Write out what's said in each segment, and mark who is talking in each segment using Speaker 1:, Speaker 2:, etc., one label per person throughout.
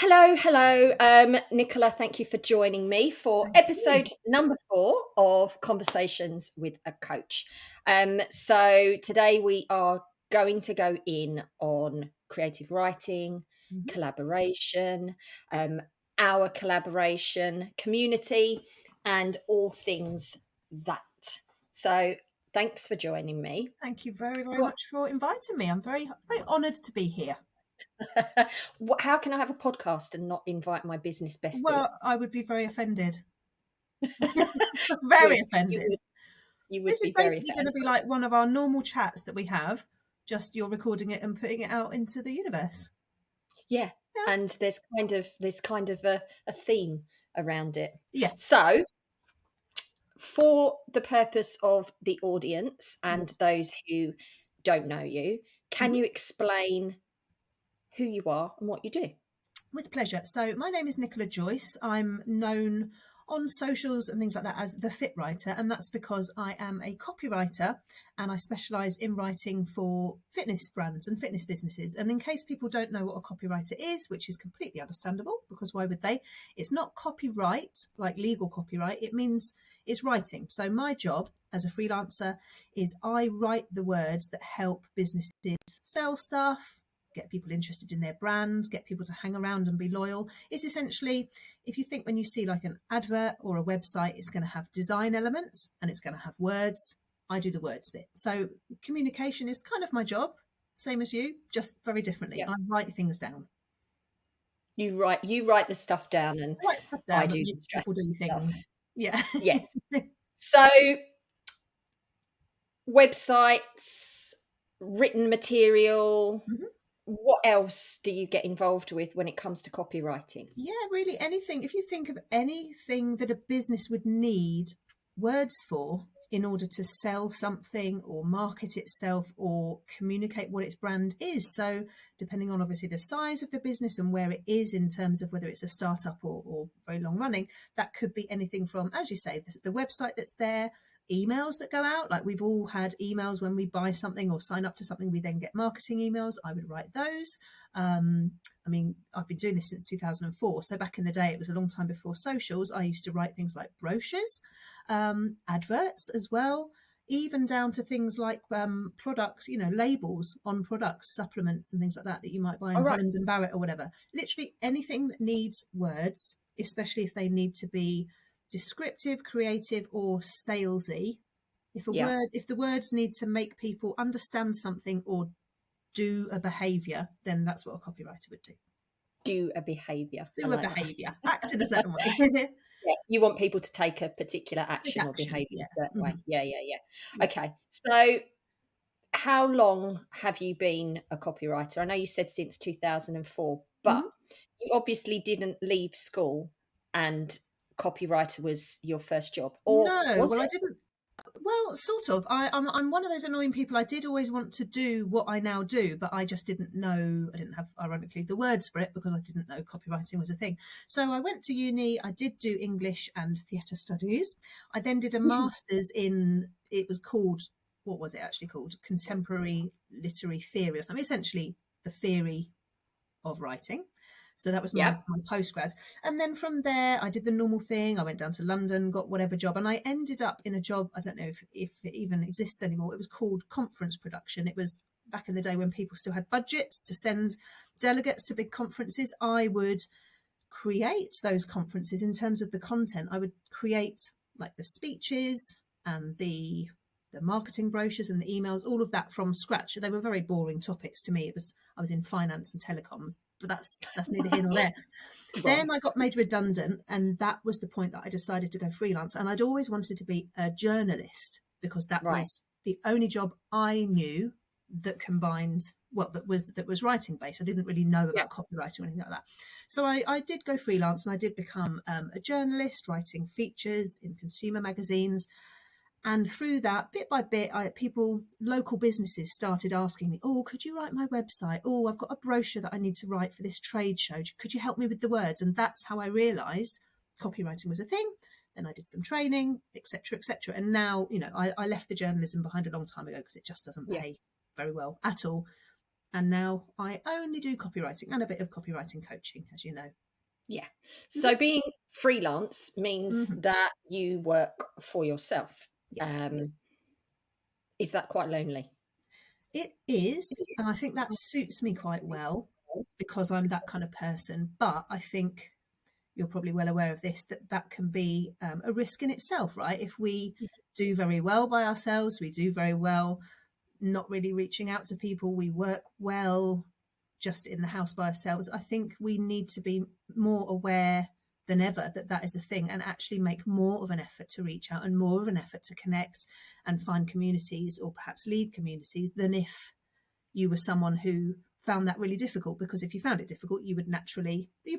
Speaker 1: Hello. Nicola, thank you for joining me for
Speaker 2: Thank you.
Speaker 1: episode number 4 of Conversations with a Coach. So today we are going to go in on creative writing,
Speaker 2: Mhm.
Speaker 1: collaboration, our collaboration, community, and all things that. So thanks for joining me.
Speaker 2: Thank you very, very
Speaker 1: What?
Speaker 2: much for inviting me. I'm very, very honoured to be here.
Speaker 1: How can I have a podcast and not invite my business bestie?
Speaker 2: Well, I would be very offended.
Speaker 1: You would,
Speaker 2: Very
Speaker 1: you
Speaker 2: offended.
Speaker 1: would, you would
Speaker 2: This is
Speaker 1: be very
Speaker 2: basically going to
Speaker 1: offended.
Speaker 2: be like one of our normal chats that we have, just you're recording it and putting it out into the universe.
Speaker 1: Yeah,
Speaker 2: Yeah.
Speaker 1: and there's kind of a theme around it.
Speaker 2: Yeah.
Speaker 1: So, for the purpose of the audience
Speaker 2: Yeah.
Speaker 1: and those who don't know you, can
Speaker 2: Mhm.
Speaker 1: you explain who you are and what you do?
Speaker 2: With pleasure. So my name is Nicola Joyce. I'm known on socials and things like that as the Fit Writer, and that's because I am a copywriter and I specialise in writing for fitness brands and fitness businesses. And in case people don't know what a copywriter is, which is completely understandable, because why would they? It's not copyright, like legal copyright. It means it's writing. So my job as a freelancer is I write the words that help businesses sell stuff, get people interested in their brand, get people to hang around and be loyal. It's essentially, if you think when you see like an advert or a website, it's going to have design elements and it's going to have words. I do the words bit. So communication is kind of my job, same as you, just very differently.
Speaker 1: Yeah,
Speaker 2: I write things down.
Speaker 1: you write the stuff down, and
Speaker 2: I write stuff
Speaker 1: I
Speaker 2: down that
Speaker 1: do the
Speaker 2: makes people
Speaker 1: strategy
Speaker 2: do
Speaker 1: stuff.
Speaker 2: things. Yeah.
Speaker 1: Yeah. So, websites, written material.
Speaker 2: Mhm.
Speaker 1: What else do you get involved with when it comes to copywriting?
Speaker 2: Yeah, really anything. If you think of anything that a business would need words for in order to sell something or market itself or communicate what its brand is. So, depending on obviously the size of the business and where it is in terms of whether it's a startup or very long running, that could be anything from, as you say, the website that's there, emails that go out. Like we've all had emails when we buy something or sign up to something, we then get marketing emails. I would write those. I mean, I've been doing this since 2004. So back in the day, it was a long time before socials. I used to write things like brochures, adverts as well, even down to things like products, labels on products, supplements and things like that you might buy in
Speaker 1: All right.
Speaker 2: Holland and Barrett or whatever. Literally anything that needs words, especially if they need to be descriptive, creative or salesy. If
Speaker 1: Yeah.
Speaker 2: the words need to make people understand something or do a behavior, then that's what a copywriter would do.
Speaker 1: Do a behavior. I
Speaker 2: Do a
Speaker 1: like that.
Speaker 2: behavior, act in a certain way.
Speaker 1: Yeah, you want people to take a particular
Speaker 2: Take
Speaker 1: action or
Speaker 2: action.
Speaker 1: behavior
Speaker 2: Yeah.
Speaker 1: in a certain way.
Speaker 2: Mhm.
Speaker 1: Yeah.
Speaker 2: Yeah.
Speaker 1: Okay. So how long have you been a copywriter? I know you said since 2004, but
Speaker 2: Mhm.
Speaker 1: you obviously didn't leave school and copywriter was your first job, or
Speaker 2: No,
Speaker 1: was
Speaker 2: well, I
Speaker 1: it?
Speaker 2: didn't. Well, sort of. I'm one of those annoying people. I did always want to do what I now do, but I just didn't know. I didn't have, ironically, the words for it because I didn't know copywriting was a thing. So I went to uni. I did do English and theatre studies. I then did a master's in. It was called. What was it actually called? Contemporary literary theory or something. Essentially, the theory of writing. So that was my
Speaker 1: Yep.
Speaker 2: postgrad. And then from there, I did the normal thing. I went down to London, got whatever job, and I ended up in a job. I don't know if it even exists anymore. It was called conference production. It was back in the day when people still had budgets to send delegates to big conferences. I would create those conferences in terms of the content. I would create like the speeches and the marketing brochures and the emails, all of that from scratch. They were very boring topics to me. I was in finance and telecoms, but that's neither here nor there.
Speaker 1: Right.
Speaker 2: Then I got made redundant, and that was the point that I decided to go freelance. And I'd always wanted to be a journalist because that
Speaker 1: Right.
Speaker 2: was the only job I knew that combined that was writing based. I didn't really know
Speaker 1: Yep.
Speaker 2: about copyright or anything like that. So I did go freelance and I did become a journalist, writing features in consumer magazines. And through that, bit by bit, local businesses started asking me, oh, could you write my website? Oh, I've got a brochure that I need to write for this trade show. Could you help me with the words? And that's how I realised copywriting was a thing. Then I did some training, etc., etc. And now, I left the journalism behind a long time ago because it just doesn't
Speaker 1: Yeah.
Speaker 2: pay very well at all. And now I only do copywriting and a bit of copywriting coaching, as you know.
Speaker 1: Yeah.
Speaker 2: Mhm.
Speaker 1: So being freelance means
Speaker 2: Mhm.
Speaker 1: that you work for yourself.
Speaker 2: Yes,
Speaker 1: Um, is that quite lonely?
Speaker 2: it is. And I think that suits me quite well because I'm that kind of person. But I think you're probably well aware of this, that that can be a risk in itself, right? If we do very well by ourselves, we do very well not really reaching out to people, we work well just in the house by ourselves. I think we need to be more aware than ever that that is a thing, and actually make more of an effort to reach out and more of an effort to connect and find communities, or perhaps lead communities, than if you were someone who found that really difficult. Because if you found it difficult, you'd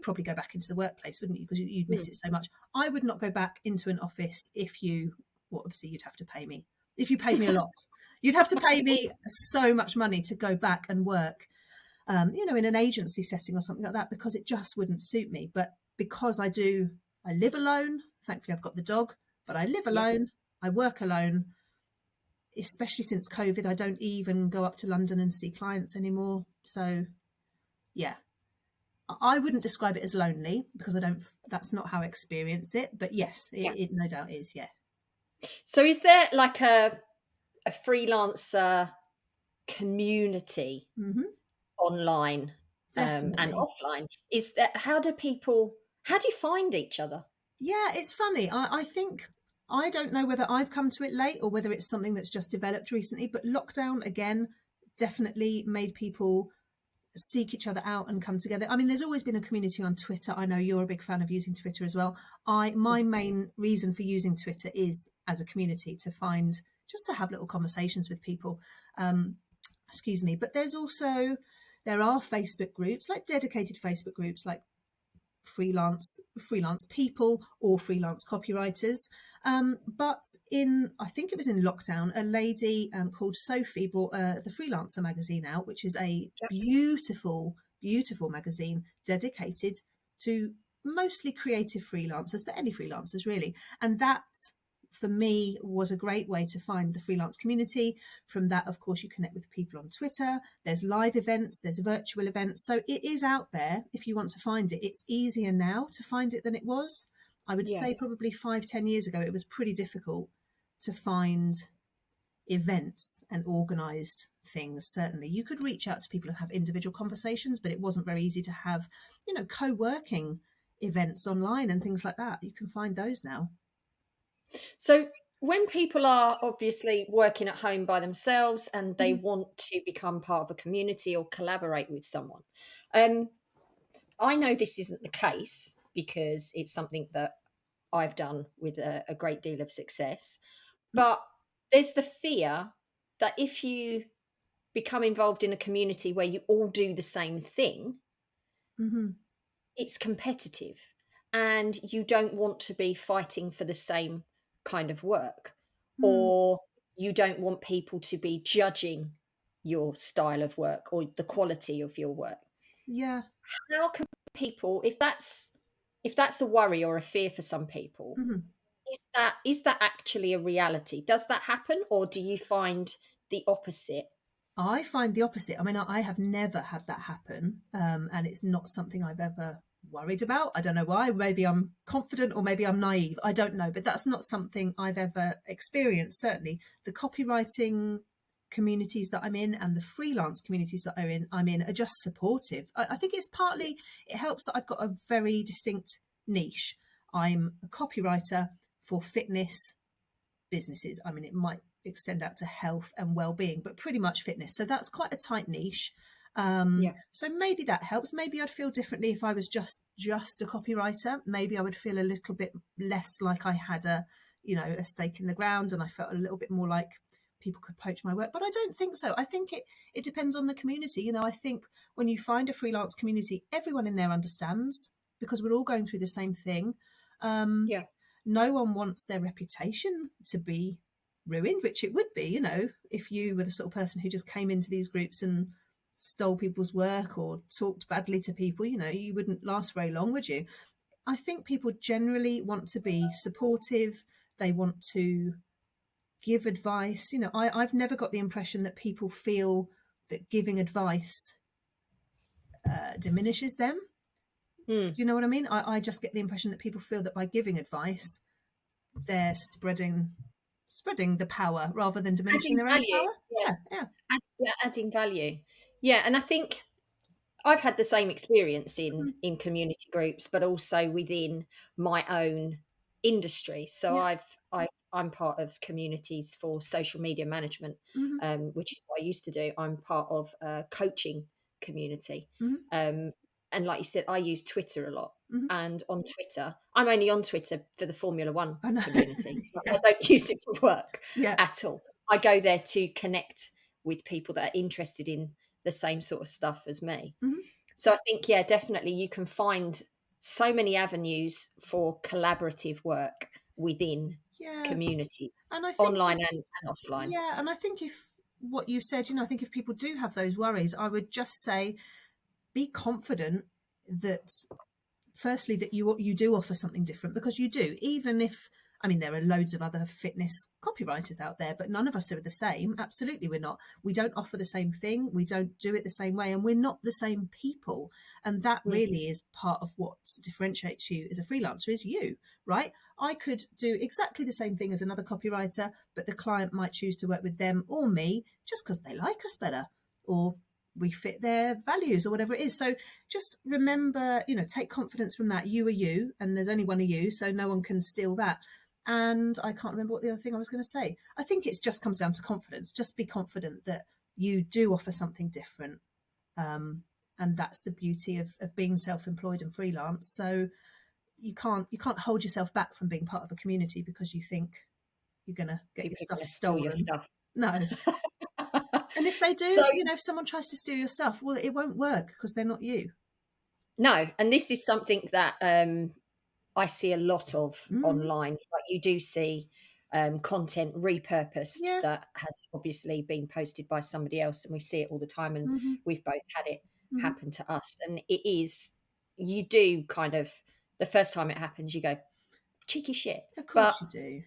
Speaker 2: probably go back into the workplace, wouldn't you? Because you'd
Speaker 1: Mm.
Speaker 2: miss it so much. I would not go back into an office if you, well, obviously you'd have to pay me. If you paid me a lot, you'd have to pay me so much money to go back and work, in an agency setting or something like that, because it just wouldn't suit me. But because I live alone. Thankfully, I've got the dog, but I live
Speaker 1: Yeah.
Speaker 2: alone. I work alone. Especially since COVID, I don't even go up to London and see clients anymore. So, yeah, I wouldn't describe it as lonely because I don't. That's not how I experience it. But yes,
Speaker 1: Yeah.
Speaker 2: it no doubt is. Yeah.
Speaker 1: So is there like a freelancer community
Speaker 2: Hmm.
Speaker 1: online, and
Speaker 2: Definitely.
Speaker 1: offline? Is that how do you find each other?
Speaker 2: Yeah, it's funny. I think I don't know whether I've come to it late or whether it's something that's just developed recently. But lockdown again definitely made people seek each other out and come together. I mean, there's always been a community on Twitter. I know you're a big fan of using Twitter as well. My main reason for using Twitter is as a community, to find, just to have little conversations with people. Um, excuse me. But there are Facebook groups, like dedicated Facebook groups, like freelance people or freelance copywriters. But in, I think it was in lockdown, a lady called Sophie brought the Freelancer magazine out, which is a
Speaker 1: Yeah.
Speaker 2: beautiful magazine dedicated to mostly creative freelancers, but any freelancers really. And that, for me, was a great way to find the freelance community. From that, of course, you connect with people on Twitter. There's live events, there's virtual events. So it is out there if you want to find it. It's easier now to find it than it was. I would
Speaker 1: Yeah.
Speaker 2: say probably 5-10 years ago, it was pretty difficult to find events and organized things. Certainly you could reach out to people and have individual conversations, but it wasn't very easy to have, co-working events online and things like that. You can find those now.
Speaker 1: So when people are obviously working at home by themselves and they
Speaker 2: Mhm.
Speaker 1: want to become part of a community or collaborate with someone, um, I know this isn't the case because it's something that I've done with a great deal of success. But there's the fear that if you become involved in a community where you all do the same thing,
Speaker 2: Mhm.
Speaker 1: it's competitive and you don't want to be fighting for the same kind of work,
Speaker 2: Mm.
Speaker 1: or you don't want people to be judging your style of work or the quality of your work.
Speaker 2: Yeah.
Speaker 1: How can people, if that's a worry or a fear for some people,
Speaker 2: Mhm.
Speaker 1: is that actually a reality? Does that happen, or do you find the opposite?
Speaker 2: I find the opposite. I mean, I have never had that happen, and it's not something I've ever worried about. I don't know why. Maybe I'm confident or maybe I'm naive. I don't know, but that's not something I've ever experienced. Certainly, the copywriting communities that I'm in and the freelance communities that I'm in are just supportive. I think it's partly, it helps that I've got a very distinct niche. I'm a copywriter for fitness businesses. I mean, it might extend out to health and well-being, but pretty much fitness. So that's quite a tight niche.
Speaker 1: Yeah.
Speaker 2: So maybe that helps. Maybe I'd feel differently if I was just a copywriter. Maybe I would feel a little bit less like I had a stake in the ground, and I felt a little bit more like people could poach my work. But I don't think so. I think it depends on the community. I think when you find a freelance community, everyone in there understands, because we're all going through the same thing. Um,
Speaker 1: Yeah.
Speaker 2: no one wants their reputation to be ruined, which it would be, if you were the sort of person who just came into these groups and stole people's work or talked badly to people, you wouldn't last very long, would you? I think people generally want to be supportive. They want to give advice. I've never got the impression that people feel that giving advice diminishes them.
Speaker 1: Mm.
Speaker 2: Do you know what I mean? I just get the impression that people feel that by giving advice, they're spreading the power rather than diminishing
Speaker 1: Adding
Speaker 2: their own
Speaker 1: value.
Speaker 2: power.
Speaker 1: Yeah.
Speaker 2: Yeah.
Speaker 1: Adding value. Yeah, and I think I've had the same experience
Speaker 2: Mhm.
Speaker 1: in community groups, but also within my own industry. So
Speaker 2: Yeah.
Speaker 1: I'm part of communities for social media management,
Speaker 2: Hmm.
Speaker 1: which is what I used to do. I'm part of a coaching community,
Speaker 2: Hmm.
Speaker 1: and like you said, I use Twitter a lot.
Speaker 2: Hmm.
Speaker 1: And on Twitter, I'm only on Twitter for the Formula One
Speaker 2: I know.
Speaker 1: community.
Speaker 2: Yeah.
Speaker 1: I don't use it for work
Speaker 2: Yeah.
Speaker 1: at all. I go there to connect with people that are interested in the same sort of stuff as me.
Speaker 2: Hmm.
Speaker 1: So I think, yeah, definitely you can find so many avenues for collaborative work within
Speaker 2: Yeah.
Speaker 1: communities,
Speaker 2: And I think
Speaker 1: online and offline.
Speaker 2: yeah, and I think if what you said, I think if people do have those worries, I would just say be confident that firstly that you do offer something different, because you do. Even if, I mean, there are loads of other fitness copywriters out there, but none of us are the same. Absolutely, we're not. We don't offer the same thing, we don't do it the same way, and we're not the same people. And that
Speaker 1: Mm,
Speaker 2: really is part of what differentiates you as a freelancer, is you, right? I could do exactly the same thing as another copywriter, but the client might choose to work with them or me just because they like us better, or we fit their values, or whatever it is. So just remember, take confidence from that. You are you, and there's only one of you, so no one can steal that. And I can't remember what the other thing I was going to say. I think it just comes down to confidence. Just be confident that you do offer something different. And that's the beauty of being self-employed and freelance. So you can't hold yourself back from being part of a community because you think you're going to get your
Speaker 1: people are
Speaker 2: stuff
Speaker 1: going to steal your
Speaker 2: stolen.
Speaker 1: stuff.
Speaker 2: No. And if they
Speaker 1: So
Speaker 2: do, if someone tries to steal your stuff, well, it won't work because they're not you.
Speaker 1: no, and this is something that I see a lot of
Speaker 2: Mm.
Speaker 1: online. Like you do see content repurposed
Speaker 2: Yeah.
Speaker 1: that has obviously been posted by somebody else, and we see it all the time. And
Speaker 2: Mm-hmm.
Speaker 1: we've both had it
Speaker 2: Mm-hmm.
Speaker 1: happen to us. And it is, you do kind of, the first time it happens, you go, cheeky shit.
Speaker 2: Of course
Speaker 1: But
Speaker 2: you do.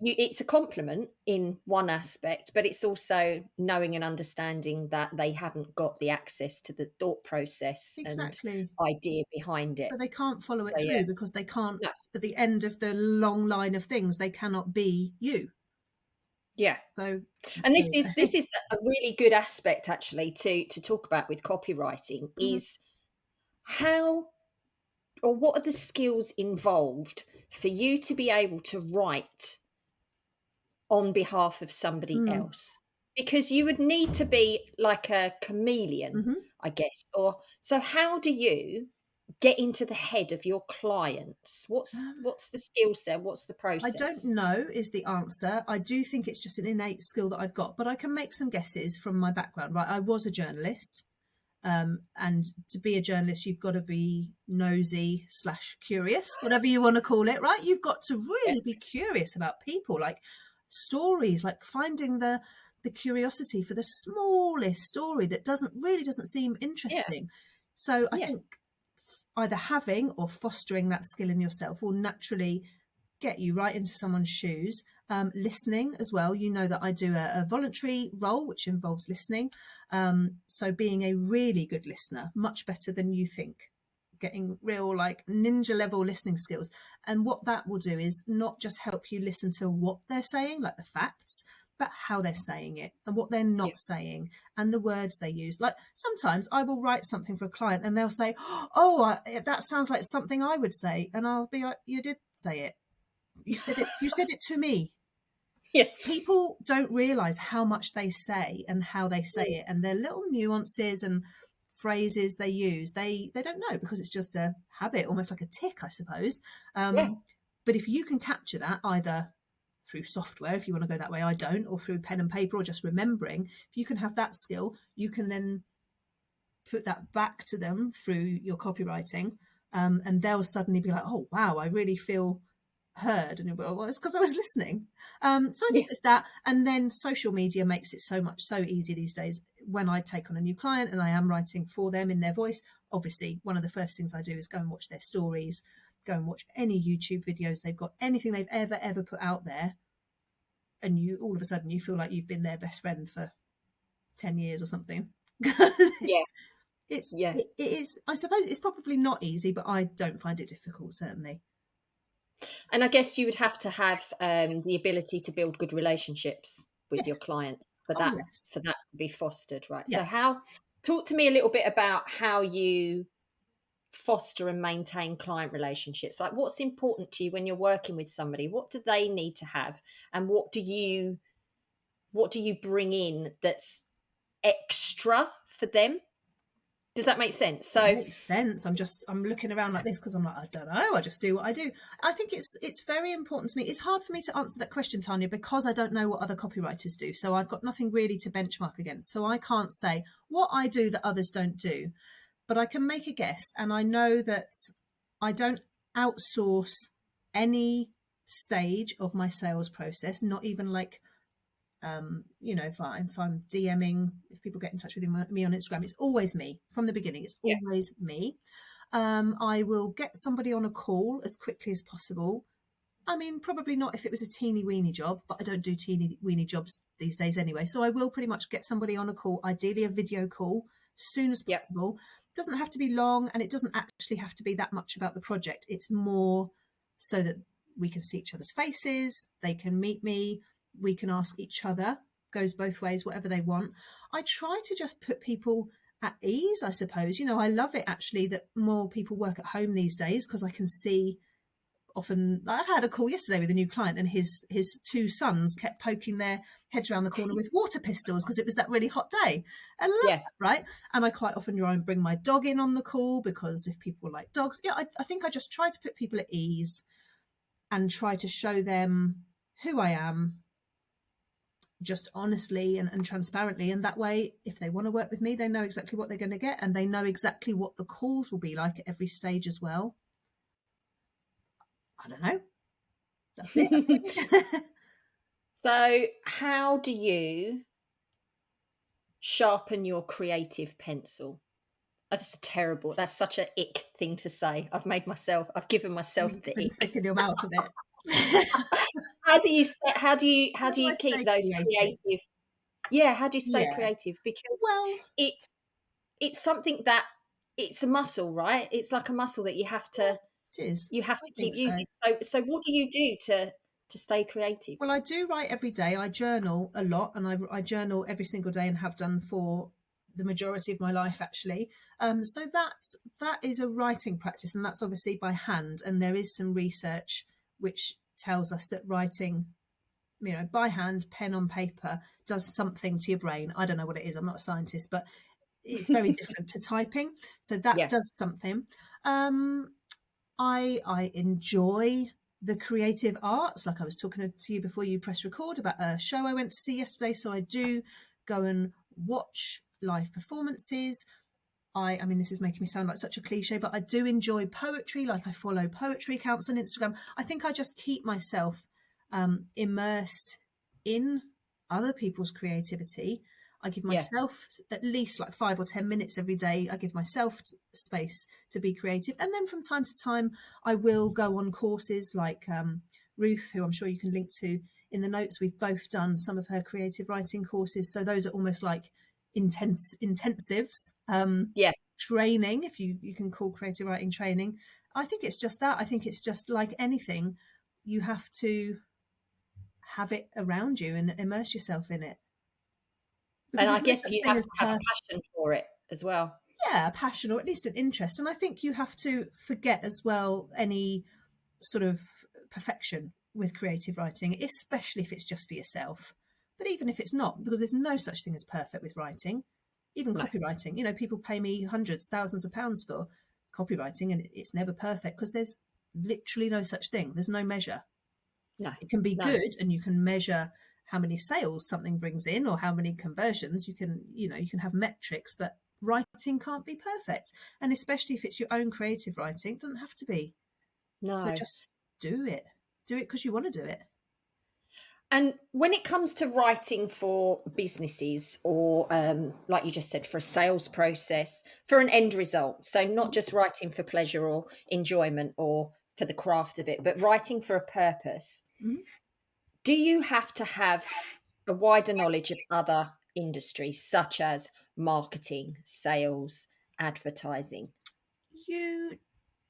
Speaker 1: it's a compliment in one aspect, but it's also knowing and understanding that they haven't got the access to the thought process and
Speaker 2: Exactly.
Speaker 1: idea behind
Speaker 2: So
Speaker 1: it.
Speaker 2: they can't follow
Speaker 1: So
Speaker 2: it
Speaker 1: yeah,
Speaker 2: through because they can't,
Speaker 1: no,
Speaker 2: at the end of the long line of things, they cannot be you.
Speaker 1: yeah.
Speaker 2: So
Speaker 1: And
Speaker 2: there
Speaker 1: this
Speaker 2: you
Speaker 1: is
Speaker 2: go.
Speaker 1: this is a really good aspect actually to talk about with copywriting
Speaker 2: Mhm.
Speaker 1: is how, or what are the skills involved for you to be able to write on behalf of somebody
Speaker 2: Mm.
Speaker 1: else, because you would need to be like a chameleon,
Speaker 2: Mhm.
Speaker 1: I guess. Or so how do you get into the head of your clients? What's the skill set, what's the
Speaker 2: I don't
Speaker 1: process?
Speaker 2: know is the answer. I do think it's just an innate skill that I've got, but I can make some guesses from my background. Right, I was a journalist. And to be a journalist, you've got to be nosy / curious, whatever you want to call it, right? You've got to
Speaker 1: Yeah,
Speaker 2: really be curious about people, like stories, like finding the curiosity for the smallest story that doesn't seem
Speaker 1: yeah,
Speaker 2: interesting. So I
Speaker 1: yeah,
Speaker 2: think either having or fostering that skill in yourself will naturally get you right into someone's shoes. Listening as well. You know that I do a voluntary role which involves listening. So being a really good listener, much better than you think, getting real like ninja level listening skills. And what that will do is not just help you listen to what they're saying, like the facts, but how they're saying it and what they're
Speaker 1: yeah,
Speaker 2: not saying and the words they use. Like sometimes I will write something for a client and they'll say, "Oh, that sounds like something I would say," and I'll be like, "You did say it. You said it. You said it to me."
Speaker 1: yeah,
Speaker 2: People don't realize how much they say and how they say
Speaker 1: mm,
Speaker 2: it, and their little nuances and phrases they use. They don't know because it's just a habit, almost like a tick, I suppose.
Speaker 1: yeah,
Speaker 2: But if you can capture that either through software, if you want to go that way, I don't, or through pen and paper, or just remembering, if you can have that skill, you can then put that back to them through your copywriting, and they'll suddenly be like, "Oh wow, I really feel heard." And you'll be like, "Well, it's because I was listening." So I
Speaker 1: yeah,
Speaker 2: think it's that. And then social media makes it so easy these days. When I take on a new client and I am writing for them in their voice, obviously one of the first things I do is go and watch their stories, go and watch any YouTube videos they've got, anything they've ever put out there, and you all of a sudden you feel like you've been their best friend for 10 years or something.
Speaker 1: Yeah.
Speaker 2: It's
Speaker 1: Yeah.
Speaker 2: it is, I suppose it's probably not easy, but I don't find it difficult, certainly.
Speaker 1: And I guess you would have to have the ability to build good relationships with your
Speaker 2: Yes.
Speaker 1: clients
Speaker 2: Oh, yes.
Speaker 1: for that to be fostered, right?
Speaker 2: Yeah.
Speaker 1: So how talk to me a little bit about how you foster and maintain client relationships. Like what's important to you when you're working with somebody? What do they need to have? And what do you bring in that's extra for them? Does that make sense?
Speaker 2: It
Speaker 1: So
Speaker 2: makes sense. I'm looking around like this because I'm like, I don't know. I just do what I do. I think it's very important to me. It's hard for me to answer that question, Tanya, because I don't know what other copywriters do. So I've got nothing really to benchmark against. So I can't say what I do that others don't do, but I can make a guess. And I know that I don't outsource any stage of my sales process, not even like if I'm DMing, if people get in touch with me on Instagram, it's always me from the beginning. It's
Speaker 1: yeah,
Speaker 2: always me. I will get somebody on a call as quickly as possible. I mean, probably not if it was a teeny weeny job, but I don't do teeny weeny jobs these days anyway. So I will pretty much get somebody on a call, ideally a video call, as soon as
Speaker 1: yeah,
Speaker 2: possible. It doesn't have to be long, and it doesn't actually have to be that much about the project. It's more so that we can see each other's faces, they can meet me, we can ask each other, goes both ways, whatever they want. I try to just put people at ease, I suppose. I love it actually that more people work at home these days because I can see often. I had a call yesterday with a new client, and his two sons kept poking their heads around the corner with water pistols because it was that really hot day. I love
Speaker 1: yeah.
Speaker 2: that, right? And I quite often try and bring my dog in on the call because if people like dogs, I think I just try to put people at ease and try to show them who I am, just honestly and transparently. And that way, if they want to work with me, they know exactly what they're going to get, and they know exactly what the calls will be like at every stage as well. I don't know. That's it, I think.
Speaker 1: So how do you sharpen your creative pencil? Oh, that's such a ick thing to say. I've given myself
Speaker 2: You've
Speaker 1: the
Speaker 2: been
Speaker 1: ick.
Speaker 2: sick in your mouth of it.
Speaker 1: How
Speaker 2: How
Speaker 1: do
Speaker 2: do I
Speaker 1: you keep
Speaker 2: stay
Speaker 1: those
Speaker 2: creative?
Speaker 1: creative yeah, how do you stay
Speaker 2: Yeah.
Speaker 1: creative? Because
Speaker 2: Well,
Speaker 1: it's it's something that it's a muscle, right? It's like a muscle that
Speaker 2: yeah, it is.
Speaker 1: you have
Speaker 2: I
Speaker 1: to keep
Speaker 2: think so.
Speaker 1: using. So what do you do to stay creative?
Speaker 2: Well, I do write every day. I journal a lot, and I journal every single day and have done for the majority of my life, actually. So that is a writing practice, and that's obviously by hand. And there is some research which tells us that writing, by hand, pen on paper, does something to your brain. I don't know what it is. I'm not a scientist, but it's very different to typing. So that
Speaker 1: Yeah.
Speaker 2: does something. Um, I enjoy the creative arts. Like I was talking to you before you press record about a show I went to see yesterday. So I do go and watch live performances. I mean, this is making me sound like such a cliche, but I do enjoy poetry. Like I follow poetry accounts on Instagram. I think I just keep myself immersed in other people's creativity. I give
Speaker 1: Yeah.
Speaker 2: myself at least like 5 or 10 minutes every day. I give myself space to be creative. And then from time to time, I will go on courses like Ruth, who I'm sure you can link to in the notes. We've both done some of her creative writing courses. So those are almost like intensives,
Speaker 1: Yeah.
Speaker 2: training, if you can call creative writing training. I think it's just that. I think it's just like anything, you have to have it around you and immerse yourself in it, because
Speaker 1: And I
Speaker 2: there's no
Speaker 1: guess
Speaker 2: such
Speaker 1: you
Speaker 2: thing
Speaker 1: have
Speaker 2: as
Speaker 1: to have a
Speaker 2: perfect.
Speaker 1: passion for it as well.
Speaker 2: Yeah, a passion or at least an interest. And I think you have to forget as well any sort of perfection with creative writing, especially if it's just for yourself. But even if it's not, because there's no such thing as perfect with writing, even
Speaker 1: No.
Speaker 2: copywriting, people pay me hundreds, thousands of pounds for copywriting, and it's never perfect because there's literally no such thing. There's no measure.
Speaker 1: No.
Speaker 2: It can be
Speaker 1: No.
Speaker 2: good, and you can measure how many sales something brings in or how many conversions. You can have metrics, but writing can't be perfect. And especially if it's your own creative writing, it doesn't have to be. So
Speaker 1: No.
Speaker 2: just do it. Do it because you want to do it.
Speaker 1: And when it comes to writing for businesses or, like you just said, for a sales process, for an end result, so not just writing for pleasure or enjoyment or for the craft of it, but writing for a purpose,
Speaker 2: Mhm.
Speaker 1: do you have to have a wider knowledge of other industries, such as marketing, sales, advertising?
Speaker 2: You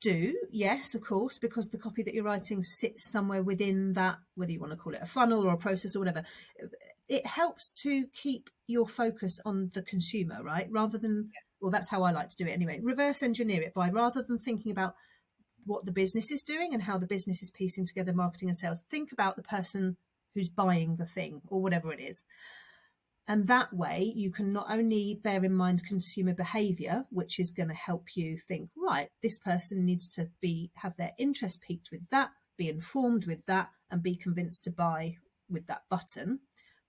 Speaker 2: do, yes, of course, because the copy that you're writing sits somewhere within that, whether you want to call it a funnel or a process or whatever. It helps to keep your focus on the consumer, right? Rather than, well, that's how I like to do it anyway. Reverse engineer it by, rather than thinking about what the business is doing and how the business is piecing together marketing and sales, think about the person who's buying the thing or whatever it is. And that way you can not only bear in mind consumer behavior, which is going to help you think, right, this person needs to have their interest piqued with that, be informed with that, and be convinced to buy with that button.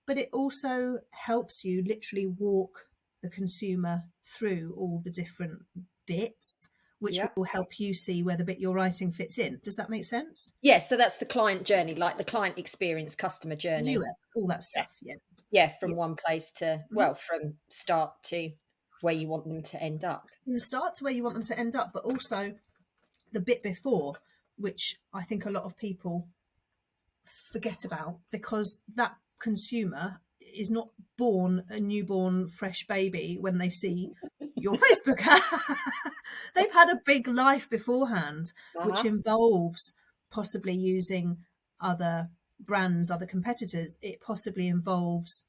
Speaker 2: But it also helps you literally walk the consumer through all the different bits, which
Speaker 1: Yeah.
Speaker 2: will help you see where the bit you're writing fits in. Does that make sense?
Speaker 1: Yeah, so that's the client journey, like the client experience, customer journey.
Speaker 2: UX, all that
Speaker 1: Yeah.
Speaker 2: stuff. Yeah.
Speaker 1: Yeah,
Speaker 2: Yeah.
Speaker 1: from one place to,
Speaker 2: Mhm.
Speaker 1: well, from start to where you want them to end up.
Speaker 2: From the start to where you want them to end up, but also the bit before, which I think a lot of people forget about, because that consumer is not born a newborn fresh baby when they see your Facebook. They've had a big life beforehand, which
Speaker 1: Uh-huh.
Speaker 2: involves possibly using other brands, other competitors. It possibly involves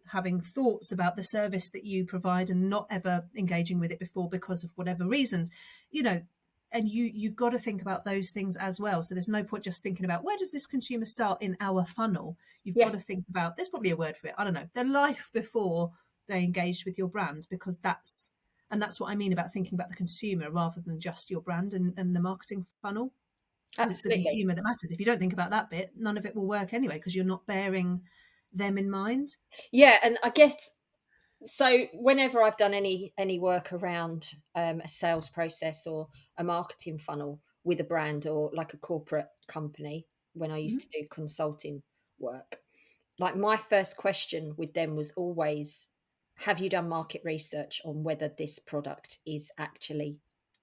Speaker 2: having thoughts about the service that you provide and not ever engaging with it before because of whatever reasons, you know. And you've got to think about those things as well. So there's no point just thinking about, where does this consumer start in our funnel? You've got
Speaker 1: Yeah,
Speaker 2: to think about, there's probably a word for it, I don't know, their life before they engaged with your brand, because that's what I mean about thinking about the consumer rather than just your brand and the marketing funnel, because it's the
Speaker 1: absolutely.
Speaker 2: consumer that matters. If you don't think about that bit, none of it will work anyway, because you're not bearing them in mind.
Speaker 1: Yeah, and I get, so whenever I've done any work around a sales process or a marketing funnel with a brand or like a corporate company, when I used
Speaker 2: Mhm.
Speaker 1: to do consulting work, like my first question with them was always, have you done market research on whether this product is actually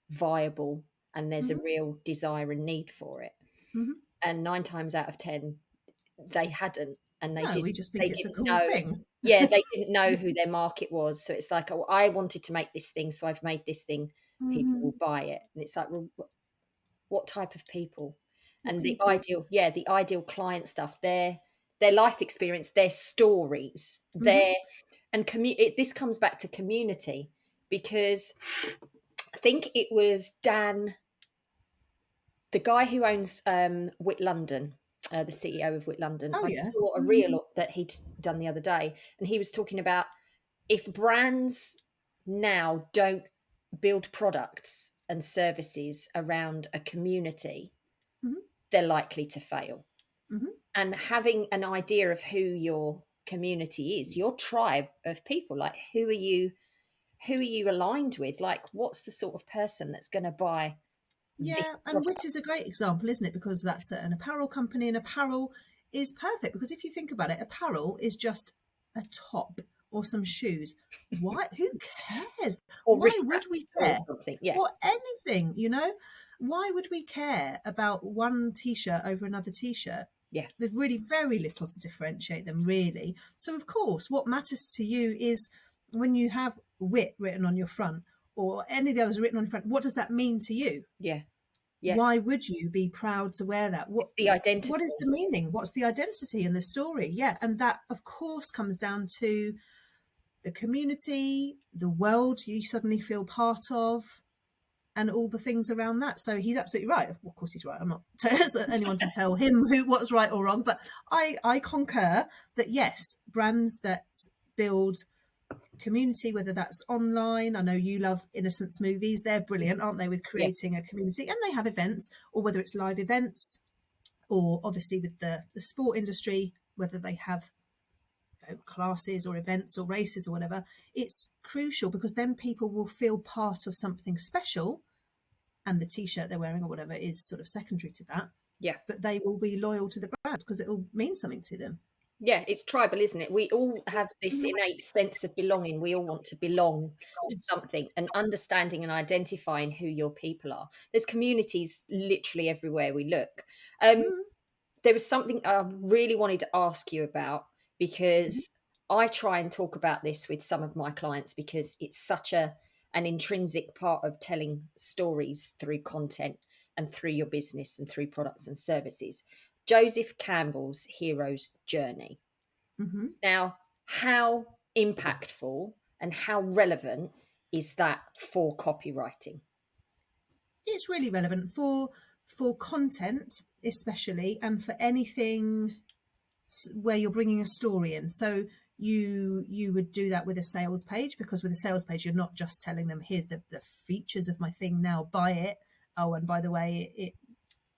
Speaker 1: viable and there's a
Speaker 2: Mhm.
Speaker 1: real desire and need for it?
Speaker 2: Mhm.
Speaker 1: And 9 times out of 10, they hadn't, and
Speaker 2: No, we just
Speaker 1: they
Speaker 2: think it's a
Speaker 1: didn't
Speaker 2: cool
Speaker 1: know.
Speaker 2: thing.
Speaker 1: Yeah, they didn't know who their market was. So it's like, oh, I wanted to make this thing, so I've made this thing. People
Speaker 2: Mhm.
Speaker 1: will buy it, and it's like, well, what type of people?
Speaker 2: What
Speaker 1: And the
Speaker 2: people?
Speaker 1: ideal, yeah, the ideal client stuff, their life experience, their stories,
Speaker 2: Mhm.
Speaker 1: this comes back to community, because I think it was Dan, the guy who owns Wit London, the CEO of Wit London.
Speaker 2: Oh
Speaker 1: I
Speaker 2: yeah.
Speaker 1: saw a
Speaker 2: Mhm.
Speaker 1: reel that he'd done the other day, and he was talking about, if brands now don't build products and services around a community,
Speaker 2: Mhm.
Speaker 1: they're likely to fail.
Speaker 2: Mhm.
Speaker 1: And having an idea of who your community is, your tribe of people, like who are you aligned with? Like, what's the sort of person that's going to buy this
Speaker 2: Yeah, and
Speaker 1: product?
Speaker 2: Wit is a great example, isn't it? Because that's an apparel company, and apparel is perfect, because if you think about it, apparel is just a top or some shoes. Why? Who cares?
Speaker 1: Or
Speaker 2: Why would
Speaker 1: wristbands
Speaker 2: we
Speaker 1: or
Speaker 2: care?
Speaker 1: something? Yeah,
Speaker 2: Or anything, you know? Why would we care about one t-shirt over another t-shirt?
Speaker 1: yeah,
Speaker 2: There's really very little to differentiate them, really. So, of course, what matters to you is, when you have Wit written on your front, or any of the others written on your front, what does that mean to you?
Speaker 1: yeah, yeah.
Speaker 2: Why would you be proud to wear that?
Speaker 1: It's the
Speaker 2: What
Speaker 1: identity.
Speaker 2: is the meaning? What's the identity and the story? Yeah, and that of course comes down to the community, the world you suddenly feel part of, and all the things around that. So he's absolutely right. Of course he's right. I'm not anyone to tell him what's right or wrong, but I concur that yes, brands that build community, whether that's online. I know you love Innocence movies. They're brilliant, aren't they, with
Speaker 1: Yeah,
Speaker 2: creating a community, and they have events, or whether it's live events, or obviously with the sport industry, whether they have, you know, classes or events or races or whatever. It's crucial, because then people will feel part of something special, and the t-shirt they're wearing or whatever is sort of secondary to that,
Speaker 1: yeah.
Speaker 2: but they will be loyal to the brand because it will mean something to them.
Speaker 1: Yeah, it's tribal, isn't it? We all have this
Speaker 2: Mhm.
Speaker 1: innate sense of belonging. We all want to belong to something, and understanding and identifying who your people are. There's communities literally everywhere we look. Um,
Speaker 2: Mhm.
Speaker 1: there was something I really wanted to ask you about,
Speaker 2: Mhm.
Speaker 1: because I try and talk about this with some of my clients because it's such an intrinsic part of telling stories through content and through your business and through products and services. Joseph Campbell's hero's journey.
Speaker 2: Mm-hmm.
Speaker 1: Now, how impactful and how relevant is that for copywriting?
Speaker 2: It's really relevant for content, especially, and for anything where you're bringing a story in. So you would do that with a sales page, because with a sales page you're not just telling them, here's the features of my thing, now buy it. Oh, and by the way, it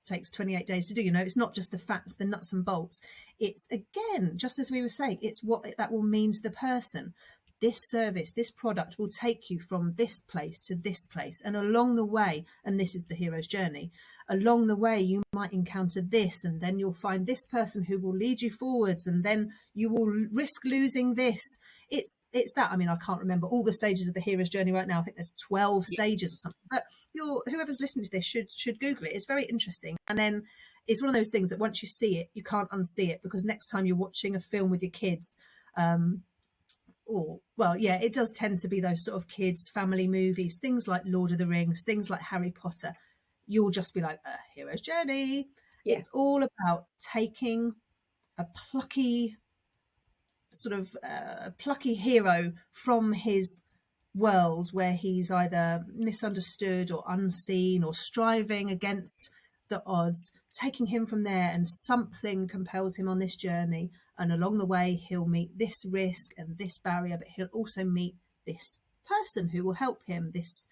Speaker 2: takes 28 days to do. It's not just the facts, the nuts and bolts. It's, again, just as we were saying, it's what that will mean to the person. This service, this product will take you from this place to this place, and along the way, and this is the hero's journey, along the way you might encounter this, and then you'll find this person who will lead you forwards, and then you will risk losing this. It's that. I mean, I can't remember all the stages of the hero's journey right now. I think there's 12 stages or something, but whoever's listening to this should Google it. It's very interesting. And then it's one of those things that once you see it, you can't unsee it, because next time you're watching a film with your kids, it does tend to be those sort of kids family movies, things like Lord of the Rings, things like Harry Potter. You'll just be like, hero's journey. Yeah. It's all about taking a plucky hero from his world, where he's either misunderstood or unseen or striving against the odds, taking him from there, and something compels him on this journey, and along the way he'll meet this risk and this barrier, but he'll also meet this person who will help him, this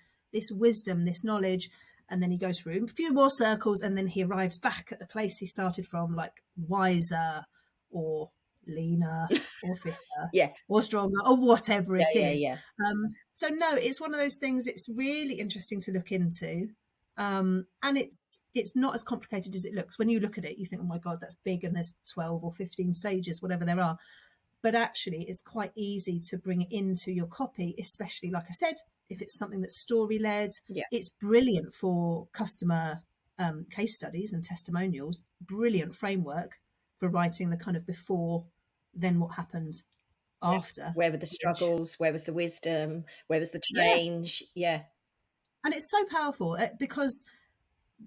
Speaker 2: wisdom, this knowledge, and then he goes through a few more circles, and then he arrives back at the place he started from, like wiser or leaner or fitter or stronger or whatever it is. So no, it's one of those things, it's really interesting to look into. And it's not as complicated as it looks. When you look at it, you think, oh my God, that's big, and there's 12 or 15 stages, whatever there are. But actually, it's quite easy to bring it into your copy, especially, like I said, if it's something that's story-led. It's brilliant for customer case studies and testimonials. Brilliant framework for writing the kind of before, then what happened after.
Speaker 1: Where were the struggles? Where was the wisdom? Where was the change?
Speaker 2: And it's so powerful, because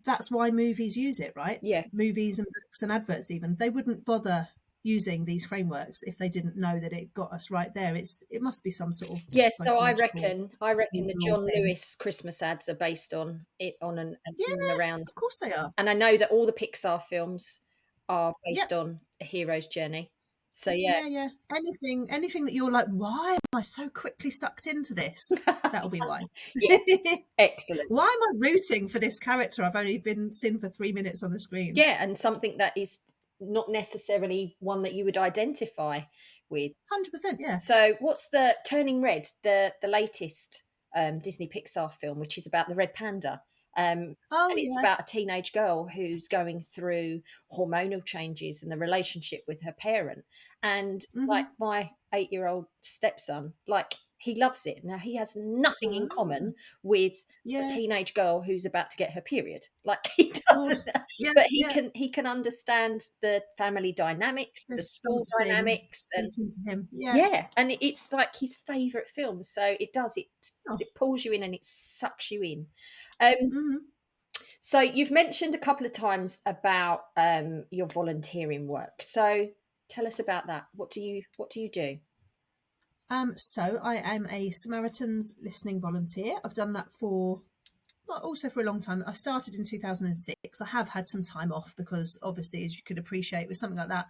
Speaker 2: that's why movies use it, right? Movies and books and adverts, even, they wouldn't bother using these frameworks if they didn't know that it got us right there. It must be some sort of
Speaker 1: so I reckon the John Lewis Christmas ads are based on it, on an around.
Speaker 2: Of course they are.
Speaker 1: And I know that all the Pixar films are based on a hero's journey. So
Speaker 2: anything that you're like, why am I so quickly sucked into this? That'll be why.
Speaker 1: Excellent.
Speaker 2: Why am I rooting for this character I've only been seen for 3 minutes on the screen?
Speaker 1: And something that is not necessarily one that you would identify with.
Speaker 2: 100%.
Speaker 1: So what's the Turning Red, the latest Disney Pixar film, which is about the red panda? And it's about a teenage girl who's going through hormonal changes and the relationship with her parent. And like my 8-year-old stepson, like, he loves it. Now, he has nothing in common with a teenage girl who's about to get her period. Like, he doesn't, but he can understand the family dynamics, the school dynamics, and
Speaker 2: to him.
Speaker 1: And it's like his favourite film. So it pulls you in and it sucks you in. So you've mentioned a couple of times about your volunteering work. So tell us about that. What do you do?
Speaker 2: So I am a Samaritan's listening volunteer. I've done that for a long time. I started in 2006. I have had some time off, because obviously, as you could appreciate, with something like that,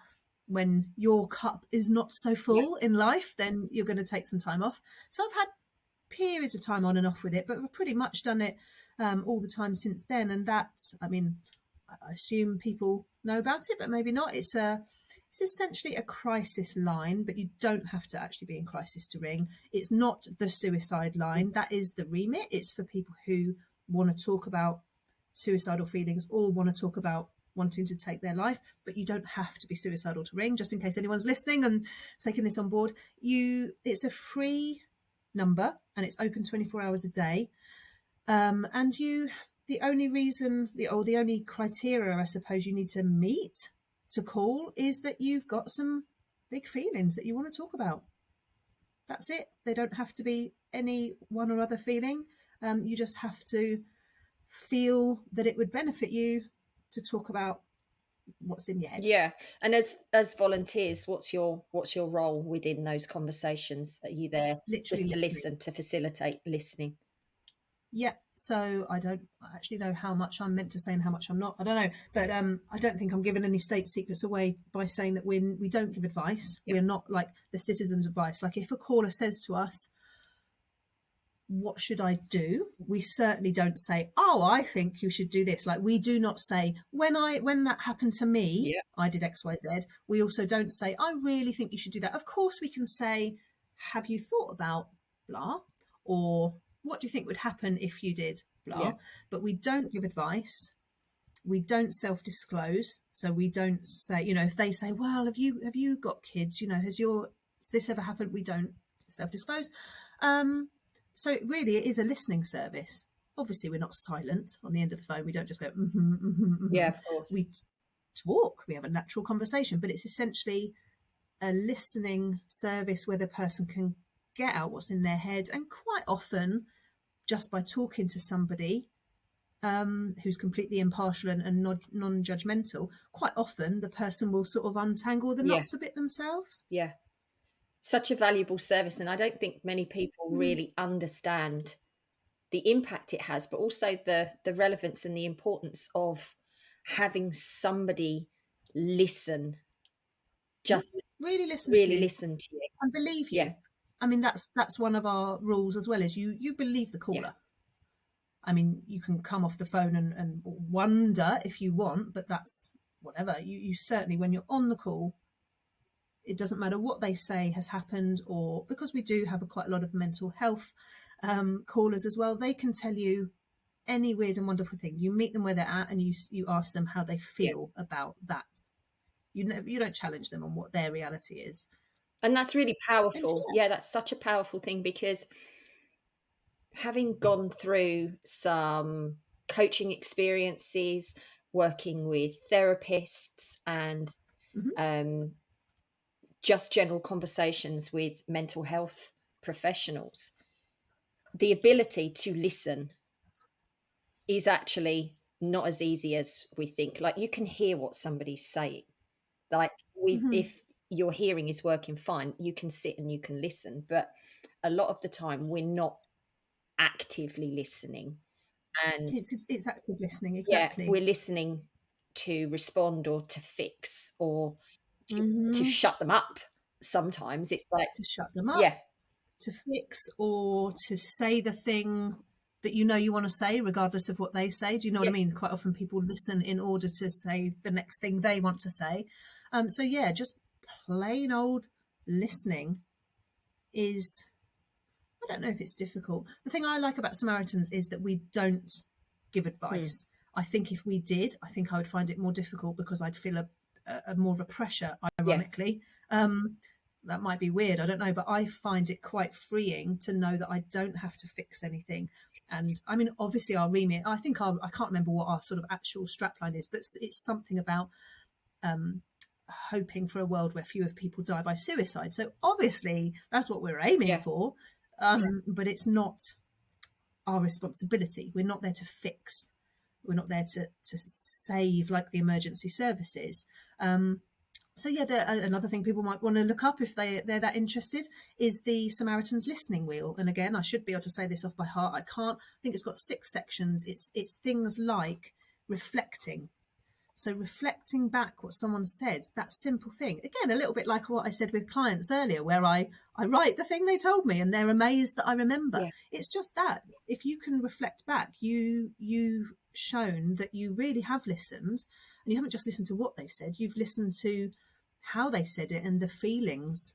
Speaker 2: when your cup is not so full in life, then you're going to take some time off. So I've had periods of time on and off with it, but I've pretty much done it all the time since then. And that, I mean, I assume people know about it, but maybe not. It's essentially a crisis line, but you don't have to actually be in crisis to ring. It's not the suicide line. That is the remit. It's for people who want to talk about suicidal feelings or want to talk about wanting to take their life, but you don't have to be suicidal to ring. Just in case anyone's listening and taking this on board, it's a free number and it's open 24 hours a day. The only criteria, I suppose, you need to meet to call is that you've got some big feelings that you want to talk about. That's it. They don't have to be any one or other feeling. You just have to feel that it would benefit you to talk about what's in your head.
Speaker 1: Yeah. And as volunteers, what's your role within those conversations? Are you there
Speaker 2: Literally
Speaker 1: just to
Speaker 2: listening.
Speaker 1: listen, to facilitate listening?
Speaker 2: Yeah. So I don't actually know how much I'm meant to say and how much I'm not. I don't know, but I don't think I'm giving any state secrets away by saying that we don't give advice.
Speaker 1: Yeah.
Speaker 2: We're not like the citizens' advice. Like if a caller says to us, "What should I do?" we certainly don't say, "Oh, I think you should do this." Like we do not say when that happened to me,
Speaker 1: Yeah.
Speaker 2: I did XYZ. We also don't say, "I really think you should do that." Of course, we can say, "Have you thought about blah?" or "What do you think would happen if you did
Speaker 1: Yeah.
Speaker 2: blah?" But we don't give advice. We don't self-disclose. So we don't say, if they say, "Well, have you got kids? Has this ever happened?" We don't self-disclose. So it is a listening service. Obviously, we're not silent on the end of the phone. We don't just go, mm-hmm, mm-hmm, mm-hmm.
Speaker 1: Yeah, of course.
Speaker 2: We talk, we have a natural conversation, but it's essentially a listening service where the person can get out what's in their head. And quite often, just by talking to somebody who's completely impartial and non-judgmental, quite often the person will sort of untangle the
Speaker 1: Yeah.
Speaker 2: knots a bit themselves.
Speaker 1: Yeah. Such a valuable service, and I don't think many people
Speaker 2: Mm.
Speaker 1: really understand the impact it has, but also the relevance and the importance of having somebody listen, just
Speaker 2: Really listen to
Speaker 1: really
Speaker 2: you
Speaker 1: listen to you.
Speaker 2: and believe
Speaker 1: Yeah.
Speaker 2: you. I mean, that's one of our rules as well, is you believe the
Speaker 1: Yeah.
Speaker 2: caller. I mean, you can come off the phone and wonder if you want, but that's whatever. You certainly, when you're on the call, it doesn't matter what they say has happened, or because we do have quite a lot of mental health callers as well, they can tell you any weird and wonderful thing. You meet them where they're at and you ask them how they
Speaker 1: Yeah.
Speaker 2: feel about that. You don't challenge them on what their reality is.
Speaker 1: And that's really
Speaker 2: And
Speaker 1: powerful. Yeah, that's such a powerful thing, because having gone through some coaching experiences, working with therapists, and
Speaker 2: mhm.
Speaker 1: um, just general conversations with mental health professionals, the ability to listen is actually not as easy as we think. Like, you can hear what somebody's saying. Like,
Speaker 2: Mhm.
Speaker 1: if your hearing is working fine, you can sit and you can listen. But a lot of the time, we're not actively listening. And
Speaker 2: It's active listening,
Speaker 1: yeah,
Speaker 2: exactly.
Speaker 1: we're listening to respond or to fix or to
Speaker 2: Hmm.
Speaker 1: shut them up. Sometimes it's like,
Speaker 2: To shut them up,
Speaker 1: yeah,
Speaker 2: to fix, or to say the thing that you want to say, regardless of what they say. Do you know what
Speaker 1: yeah,
Speaker 2: I mean? Quite often people listen in order to say the next thing they want to say. So yeah, just plain old listening is, I don't know if it's difficult. The thing I like about Samaritans is that we don't give
Speaker 1: mm,
Speaker 2: advice. I think if we did, I think I would find it more difficult because I'd feel a more of a pressure,
Speaker 1: yeah,
Speaker 2: ironically. That might be weird, I don't know, but I find it quite freeing to know that I don't have to fix anything. And I mean, obviously, our remit, I can't remember what our sort of actual strapline is, but it's something about um, hoping for a world where fewer people die by suicide. So obviously, that's what we're aiming
Speaker 1: yeah,
Speaker 2: for. But it's not our responsibility. We're not there to fix. We're not there to save like the emergency services. So yeah, another thing people might want to look up if they're that interested is the Samaritan's listening wheel. And again, I should be able to say this off by heart. I can't. I think it's got 6 sections. It's things like reflecting. So reflecting back what someone said, that simple thing. Again, a little bit like what I said with clients earlier, where I write the thing they told me and they're amazed that I remember.
Speaker 1: yeah,
Speaker 2: It's just that. If you can reflect back, you've shown that you really have listened, and you haven't just listened to what they've said, you've listened to how they said it and the feelings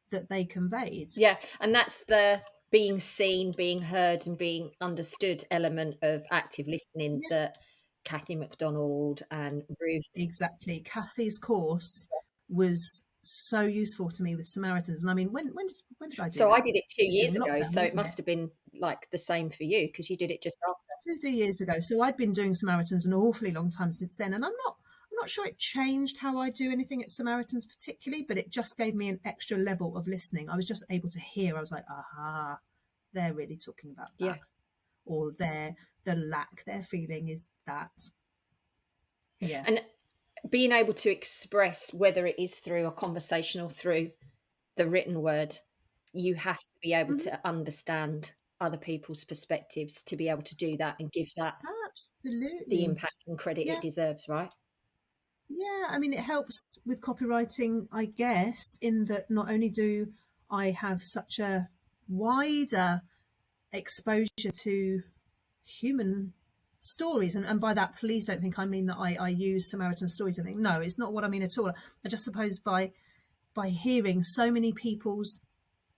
Speaker 2: that they conveyed.
Speaker 1: yeah. And that's the being seen, being heard, and being understood element of active listening
Speaker 2: Yeah,
Speaker 1: that Kathy McDonald and Ruth.
Speaker 2: exactly. Kathy's course was so useful to me with Samaritans. And I mean, when did I do
Speaker 1: So I
Speaker 2: that?
Speaker 1: did it
Speaker 2: It
Speaker 1: two
Speaker 2: was during
Speaker 1: years ago.
Speaker 2: lockdown,
Speaker 1: So it
Speaker 2: wasn't
Speaker 1: must
Speaker 2: it?
Speaker 1: have been like the same for you, because you did it just after.
Speaker 2: 2 3 years ago. So I'd been doing Samaritans an awfully long time since then, and I'm not sure it changed how I do anything at Samaritans particularly, but it just gave me an extra level of listening. I was just able to hear. I was like, aha, they're really talking about that.
Speaker 1: Yeah.
Speaker 2: Or the lack they're feeling is that. Yeah.
Speaker 1: And being able to express, whether it is through a conversation or through the written word, you have to be able to understand other people's perspectives to be able to do that and give that
Speaker 2: Absolutely
Speaker 1: the impact and credit
Speaker 2: Yeah.
Speaker 1: it deserves, right?
Speaker 2: Yeah, I mean, it helps with copywriting, I guess, in that not only do I have such a wider exposure to human stories, and by that, please don't think I mean that I use Samaritan stories and think, no, it's not what I mean at all. I just suppose by hearing so many people's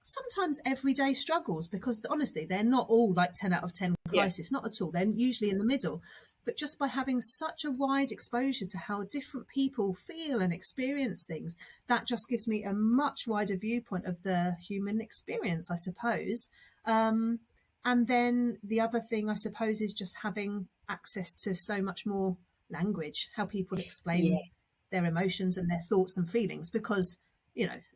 Speaker 2: sometimes everyday struggles, because honestly, they're not all like 10 out of 10 crisis, not at all. They're usually in the middle. But just by having such a wide exposure to how different people feel and experience things, that just gives me a much wider viewpoint of the human experience, I suppose. And then the other thing, I suppose, is just having access to so much more language, how people explain their emotions and their thoughts and feelings, because,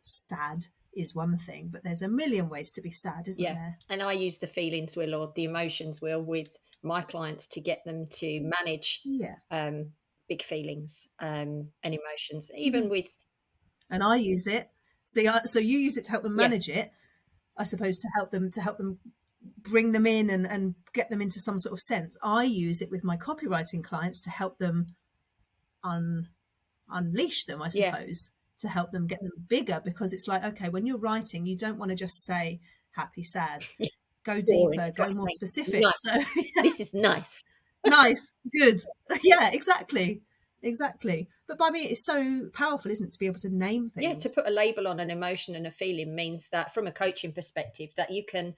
Speaker 2: sad is one thing, but there's a million ways to be sad, isn't there?
Speaker 1: And I use the feelings wheel or the emotions wheel with my clients to get them to manage big feelings and emotions, even with.
Speaker 2: And I use it. See, so you use it to help them manage it, I suppose, to help them bring them in and get them into some sort of sense. I use it with my copywriting clients to help them unleash them, I suppose, to help them get them bigger, because it's like, okay, when you're writing, you don't want to just say happy, sad. Go deeper, go more specific.
Speaker 1: Nice.
Speaker 2: So
Speaker 1: this is nice.
Speaker 2: Nice, good. Yeah, exactly. But by me, it's so powerful, isn't it, to be able to name things?
Speaker 1: Yeah, to put a label on an emotion and a feeling means that, from a coaching perspective, that you can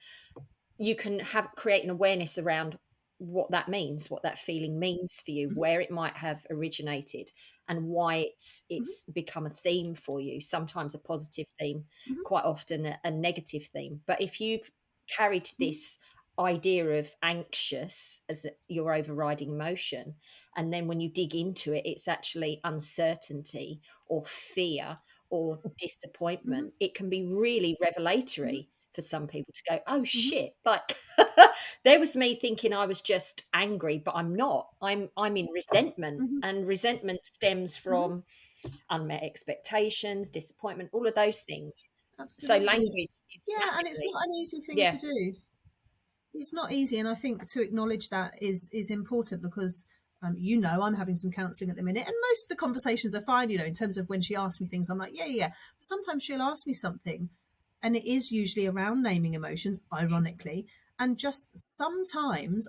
Speaker 1: create an awareness around what that means, what that feeling means for you, where it might have originated, and why it's become a theme for you. Sometimes a positive theme, quite often a negative theme. But if you've carried this idea of anxious as your overriding emotion, and then when you dig into it, it's actually uncertainty or fear or disappointment, it can be really revelatory for some people to go, oh shit, like there was me thinking I was just angry, but I'm not. I'm in resentment, and resentment stems from unmet expectations, disappointment, all of those things.
Speaker 2: Absolutely.
Speaker 1: So language is
Speaker 2: and it's not an easy thing to do. It's not easy, and I think to acknowledge that is important, because I'm having some counselling at the minute, and most of the conversations are fine, in terms of when she asks me things, I'm like, yeah. But sometimes she'll ask me something, and it is usually around naming emotions, ironically, and just sometimes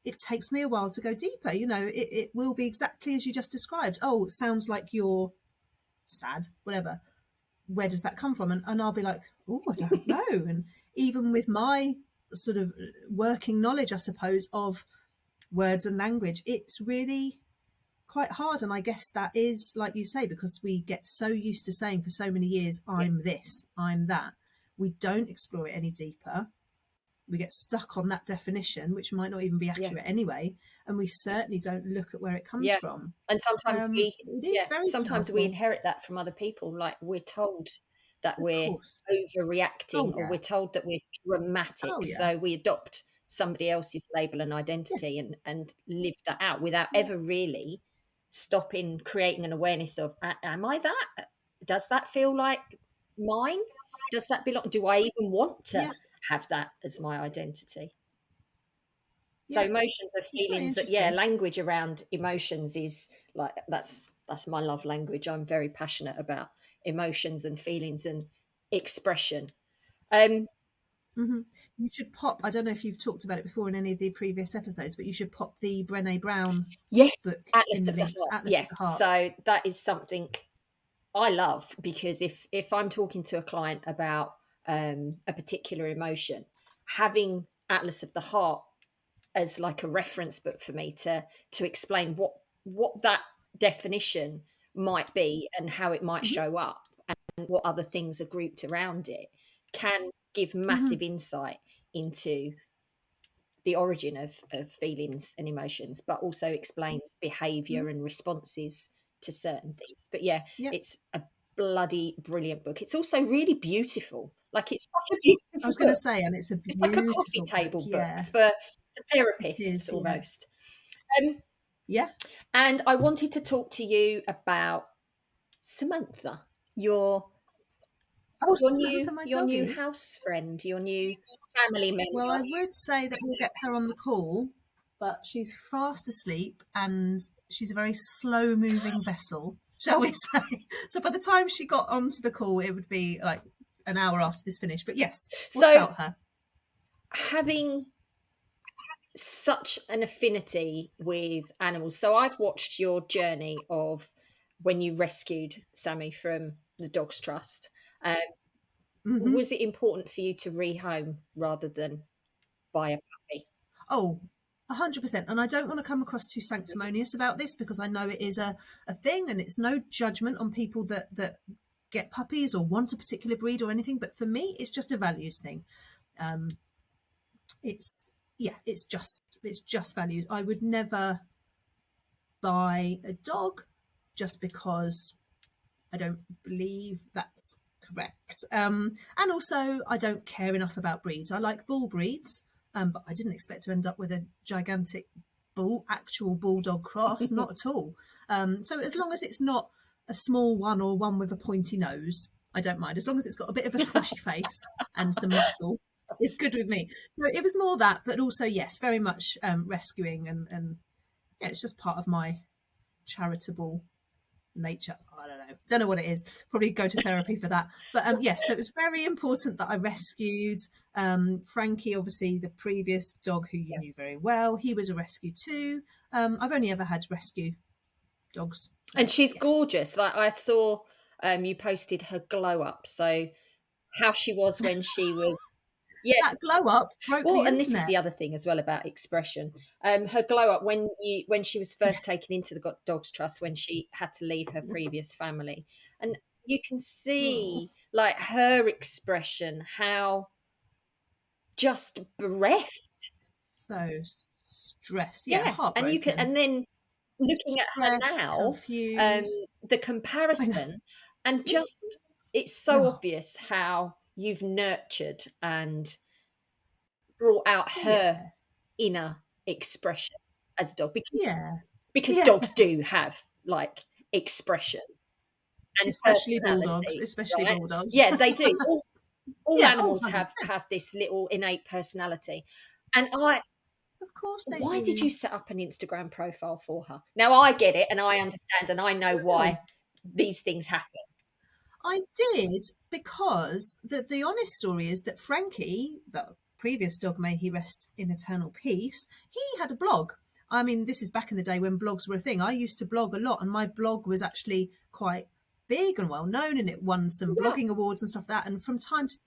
Speaker 2: it takes me a while to go deeper. It will be exactly as you just described. Oh, it sounds like you're sad, whatever. Where does that come from? And I'll be like, oh, I don't know. And even with my sort of working knowledge, I suppose, of words and language, it's really quite hard. And I guess that is, like you say, because we get so used to saying for so many years, I'm this, I'm that. We don't explore it any deeper. We get stuck on that definition, which might not even be accurate anyway, and we certainly don't look at where it comes from.
Speaker 1: And sometimes we
Speaker 2: powerful.
Speaker 1: inherit that from other people. Like, we're told that we're overreacting, or we're told that we're dramatic, so we adopt somebody else's label and identity and live that out without ever really stopping, creating an awareness of, am I that? Does that feel like mine? Does that belong? Do I even want to have that as my identity? So emotions are feelings that, language around emotions is like, that's my love language. I'm very passionate about emotions and feelings and expression.
Speaker 2: You should pop, I don't know if you've talked about it before in any of the previous episodes, but you should pop the Brené Brown book
Speaker 1: Atlas
Speaker 2: in the
Speaker 1: of
Speaker 2: links.
Speaker 1: the Heart.
Speaker 2: Atlas of the Heart.
Speaker 1: So that is something I love, because if I'm talking to a client about a particular emotion, having Atlas of the Heart as like a reference book for me to explain what that definition might be and how it might show up and what other things are grouped around it, can give massive insight into the origin of feelings and emotions, but also explains behavior and responses to certain things. But yeah,
Speaker 2: Yep.
Speaker 1: it's a bloody brilliant book. It's also really beautiful. Like, it's such a
Speaker 2: I
Speaker 1: beautiful
Speaker 2: was going to
Speaker 1: book.
Speaker 2: say, and it's a
Speaker 1: It's like a coffee
Speaker 2: beautiful
Speaker 1: table
Speaker 2: book.
Speaker 1: book
Speaker 2: Yeah,
Speaker 1: for
Speaker 2: it
Speaker 1: therapists
Speaker 2: is. Yeah.
Speaker 1: almost.
Speaker 2: Yeah.
Speaker 1: And I wanted to talk to you about Samantha, your
Speaker 2: Samantha, my
Speaker 1: new
Speaker 2: doggy.
Speaker 1: house friend, your new family member.
Speaker 2: Well, I would say that we'll get her on the call, but she's fast asleep and she's a very slow-moving vessel, shall we say. So by the time she got onto the call, it would be like an hour after this finished. But yes, what about her?
Speaker 1: Having such an affinity with animals. So I've watched your journey of when you rescued Sammy from the Dogs Trust. Was it important for you to rehome rather than buy a puppy?
Speaker 2: Oh, 100%. And I don't want to come across too sanctimonious about this, because I know it is a thing, and it's no judgment on people that get puppies or want a particular breed or anything. But for me, it's just a values thing. It's just values. I would never buy a dog just because I don't believe that's correct. And also, I don't care enough about breeds. I like bull breeds, but I didn't expect to end up with a gigantic actual bulldog cross, not at all. So as long as it's not a small one or one with a pointy nose, I don't mind. As long as it's got a bit of a squashy face and some muscle, it's good with me. So it was more that, but also, yes, very much rescuing, and yeah, it's just part of my charitable nature. I don't know what it is. Probably go to therapy for that. But yes, so it was very important that I rescued Frankie, obviously the previous dog who you knew very well. He was a rescue too. I've only ever had rescue dogs,
Speaker 1: and she's gorgeous. Like, I saw you posted her glow up, so how she was when she was
Speaker 2: that glow up broke the
Speaker 1: and
Speaker 2: internet.
Speaker 1: this is the other thing as well about expression. Her glow up when she was first taken into the Dogs Trust, when she had to leave her previous family, and you can see like her expression, how just bereft,
Speaker 2: so stressed,
Speaker 1: and you can, and then looking at her now,
Speaker 2: confused,
Speaker 1: the comparison, and just it's so obvious how you've nurtured and brought out her inner expression as a dog, because dogs do have like expression, and
Speaker 2: especially bulldogs,
Speaker 1: yeah, they do. All animals have this little innate personality, and
Speaker 2: of course they
Speaker 1: why
Speaker 2: do.
Speaker 1: did you set up an Instagram profile for her? Now I get it, and I understand, and I know why these things happen.
Speaker 2: I did, because the honest story is that Frankie, the previous dog, may he rest in eternal peace, he had a blog. I mean, this is back in the day when blogs were a thing. I used to blog a lot, and my blog was actually quite big and well known, and it won some blogging awards and stuff like that. And from time to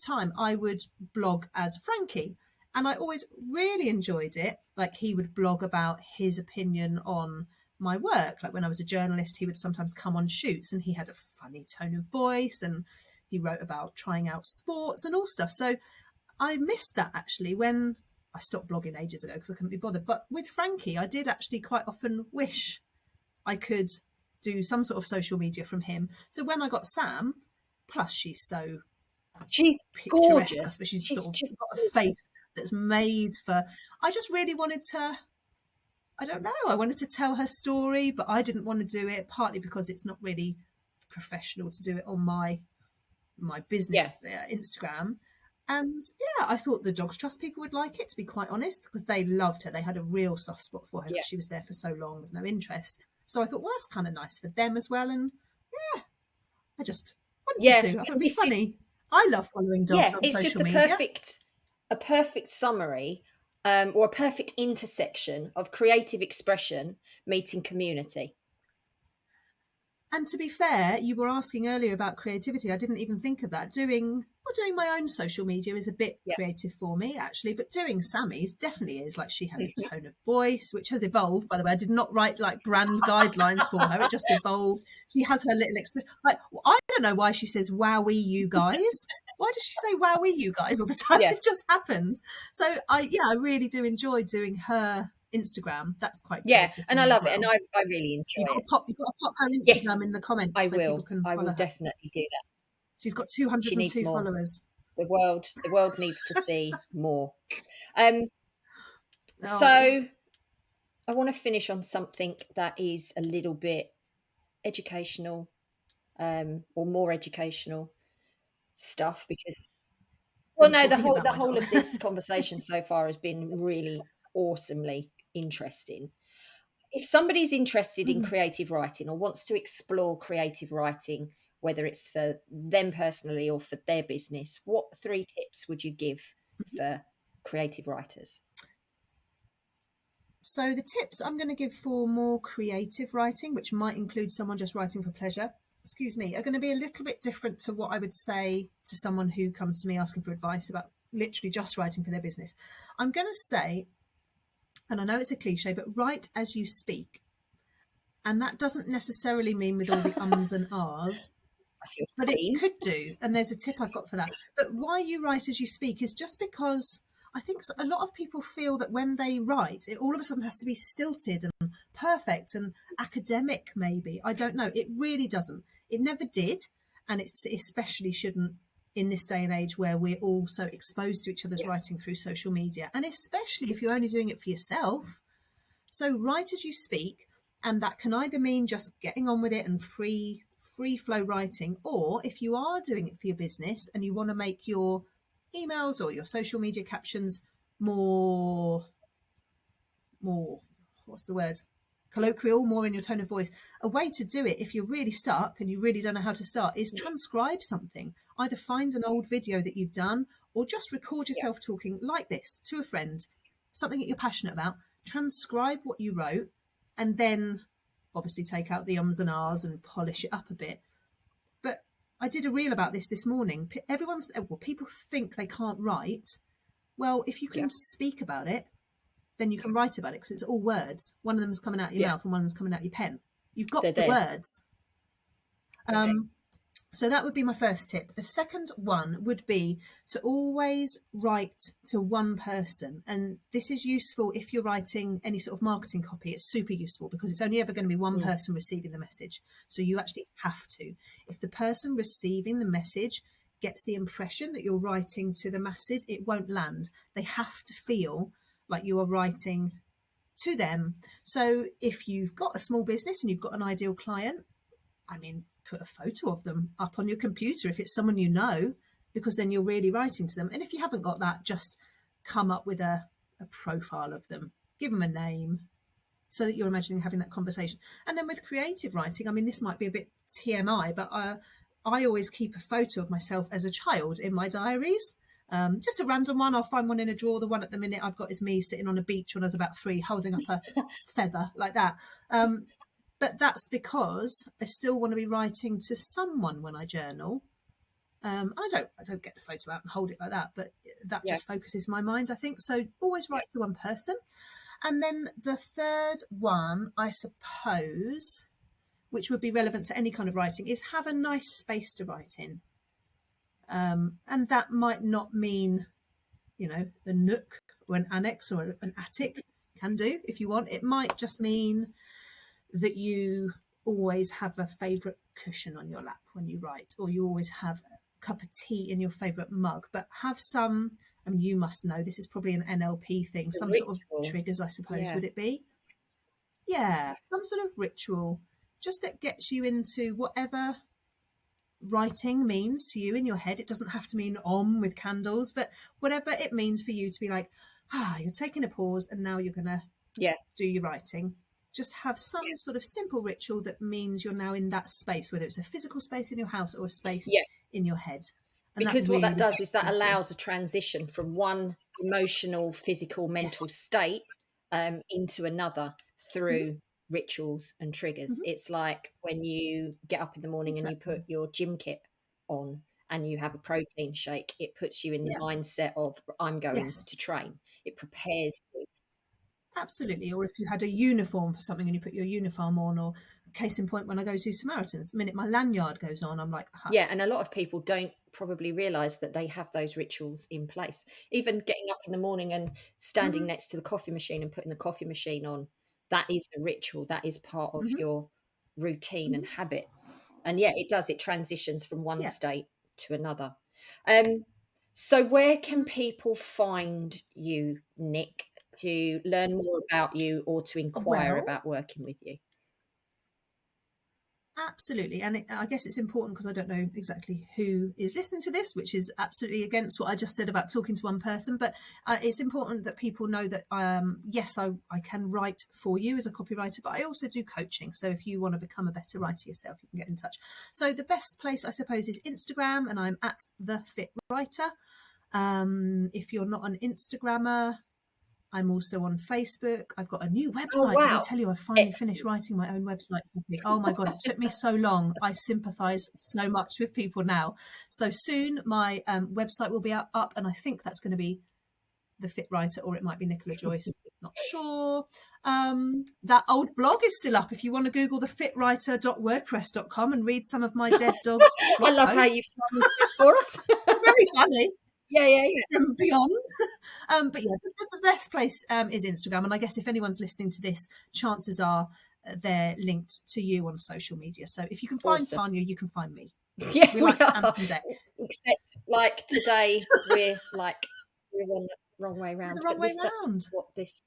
Speaker 2: time, I would blog as Frankie, and I always really enjoyed it. Like, he would blog about his opinion on my work. Like, when I was a journalist, he would sometimes come on shoots, and he had a funny tone of voice, and he wrote about trying out sports and all stuff. So I missed that, actually, when I stopped blogging ages ago because I couldn't be bothered. But with Frankie, I did actually quite often wish I could do some sort of social media from him. So when I got Sam, plus she's
Speaker 1: gorgeous,
Speaker 2: but she's sort of got a face that's made for, I just really wanted to, I don't know, I wanted to tell her story, but I didn't want to do it, partly because it's not really professional to do it on my business Instagram. And I thought the Dogs Trust people would like it, to be quite honest, because they loved her. They had a real soft spot for her because she was there for so long with no interest. So I thought, well, that's kind of nice for them as well. And I just wanted to. I thought it'd be funny. I love following dogs on social media.
Speaker 1: It's just a perfect summary, or a perfect intersection of creative expression meeting community.
Speaker 2: And to be fair, you were asking earlier about creativity. I didn't even think of that. Doing my own social media is a bit creative for me, actually, but doing Sammy's definitely is. Like, she has a tone of voice, which has evolved, by the way. I did not write like brand guidelines for her. It just evolved. She has her little expression. Like, I don't know why she says, "Wowee, you guys." why does she say wowee, you guys, all the time?
Speaker 1: Yeah.
Speaker 2: It just happens. So I really do enjoy doing her Instagram. That's quite creative.
Speaker 1: And
Speaker 2: for
Speaker 1: I
Speaker 2: me as
Speaker 1: love it,
Speaker 2: well.
Speaker 1: and I really enjoy it.
Speaker 2: You've got to pop her
Speaker 1: Yes,
Speaker 2: Instagram in the comments
Speaker 1: I
Speaker 2: so people
Speaker 1: will.
Speaker 2: can
Speaker 1: I
Speaker 2: follow
Speaker 1: will
Speaker 2: her.
Speaker 1: definitely do that.
Speaker 2: She's got
Speaker 1: She needs
Speaker 2: 202
Speaker 1: more.
Speaker 2: followers.
Speaker 1: The world needs to see more. So
Speaker 2: Oh.
Speaker 1: I want to finish on something that is a little bit educational, or more educational stuff, because well, no,
Speaker 2: Talking about
Speaker 1: the
Speaker 2: my
Speaker 1: whole
Speaker 2: dog.
Speaker 1: of this conversation so far has been really awesomely interesting. If somebody's interested in creative writing or wants to explore creative writing, whether it's for them personally or for their business, what 3 tips would you give for creative writers?
Speaker 2: So the tips I'm going to give for more creative writing, which might include someone just writing for pleasure, are going to be a little bit different to what I would say to someone who comes to me asking for advice about literally just writing for their business. I'm going to say, and I know it's a cliche, but write as you speak. And that doesn't necessarily mean with all the ums and ahs,
Speaker 1: I feel
Speaker 2: but it
Speaker 1: seen.
Speaker 2: could do. And there's a tip I've got for that. But why you write as you speak is just because I think a lot of people feel that when they write, it all of a sudden has to be stilted and perfect and academic, maybe. I don't know. It really doesn't. It never did. And it especially shouldn't in this day and age where we're all so exposed to each other's writing through social media. And especially if you're only doing it for yourself. So write as you speak. And that can either mean just getting on with it and free flow writing, or if you are doing it for your business and you want to make your emails or your social media captions more what's the word, colloquial, more in your tone of voice, a way to do it if you're really stuck and you really don't know how to start is transcribe something. Either find an old video that you've done or just record yourself talking like this to a friend, something that you're passionate about, transcribe what you wrote, and then obviously take out the ums and ahs and polish it up a bit. But I did a reel about this morning. People think they can't write. Well, if you can speak about it, then you can write about it because it's all words. One of them's coming out your mouth and one of them's coming out your pen. You've got the words. So that would be my first tip. The second one would be to always write to one person. And this is useful if you're writing any sort of marketing copy. It's super useful because it's only ever going to be one person receiving the message. So you actually have to. If the person receiving the message gets the impression that you're writing to the masses, it won't land. They have to feel like you are writing to them. So if you've got a small business and you've got an ideal client, I mean, put a photo of them up on your computer if it's someone you know, because then you're really writing to them. And if you haven't got that, just come up with a profile of them, give them a name so that you're imagining having that conversation. And then with creative writing, I mean, this might be a bit TMI, but I always keep a photo of myself as a child in my diaries. Just a random one. I'll find one in a drawer. The one at the minute I've got is me sitting on a beach when I was about 3 holding up a feather like that. But that's because I still want to be writing to someone when I journal. I don't get the photo out and hold it like that, but that just focuses my mind, I think. So always write to one person. And then the third one, I suppose, which would be relevant to any kind of writing, is have a nice space to write in. And that might not mean, a nook or an annex or an attic. Can do if you want. It might just mean that you always have a favourite cushion on your lap when you write, or you always have a cup of tea in your favourite mug, but have some, I mean, you must know, this is probably an NLP thing, some sort of triggers, I suppose, would it be? Yeah, some sort of ritual, just that gets you into whatever writing means to you in your head. It doesn't have to mean om with candles, but whatever it means for you to be like, you're taking a pause and now you're going to do your writing. Just have some sort of simple ritual that means you're now in that space, whether it's a physical space in your house or a space in your head. And
Speaker 1: because what that does is that allows a transition from one emotional, physical, mental state into another through rituals and triggers. It's like when you get up in the morning and you put your gym kit on and you have a protein shake, it puts you in the mindset of I'm going to train. It prepares you.
Speaker 2: Absolutely. Or if you had a uniform for something and you put your uniform on, or case in point, when I go to Samaritans, the minute my lanyard goes on, I'm like,
Speaker 1: Yeah, and a lot of people don't probably realize that they have those rituals in place. Even getting up in the morning and standing next to the coffee machine and putting the coffee machine on, that is a ritual. That is part of your routine and habit. And yeah, it does. It transitions from one state to another. So where can people find you, Nick, to learn more about you or to inquire about working with you?
Speaker 2: Absolutely. And I guess it's important because I don't know exactly who is listening to this, which is absolutely against what I just said about talking to one person. But it's important that people know that, yes, I can write for you as a copywriter, but I also do coaching. So if you want to become a better writer yourself, you can get in touch. So the best place, I suppose, is Instagram, and I'm at The Fit Writer. If you're not an Instagrammer, I'm also on Facebook. I've got a new website.
Speaker 1: Oh, wow.
Speaker 2: Did I tell you I finally finished writing my own website? Oh my God, it took me so long. I sympathize so much with people now. So soon my website will be up, and I think that's going to be The Fit Writer, or it might be Nicola Joyce. Not sure. That old blog is still up if you want to Google thefitwriter.wordpress.com and read some of my dead dogs.
Speaker 1: I love how you've done this for us.
Speaker 2: Very funny.
Speaker 1: Yeah.
Speaker 2: From beyond. But yeah, the best place is Instagram. And I guess if anyone's listening to this, chances are they're linked to you on social media. So if you can find Tanya, you can find me.
Speaker 1: Yeah,
Speaker 2: we like Anton Deck.
Speaker 1: Except like today, we're on the wrong way round.
Speaker 2: The wrong way round.
Speaker 1: That's what this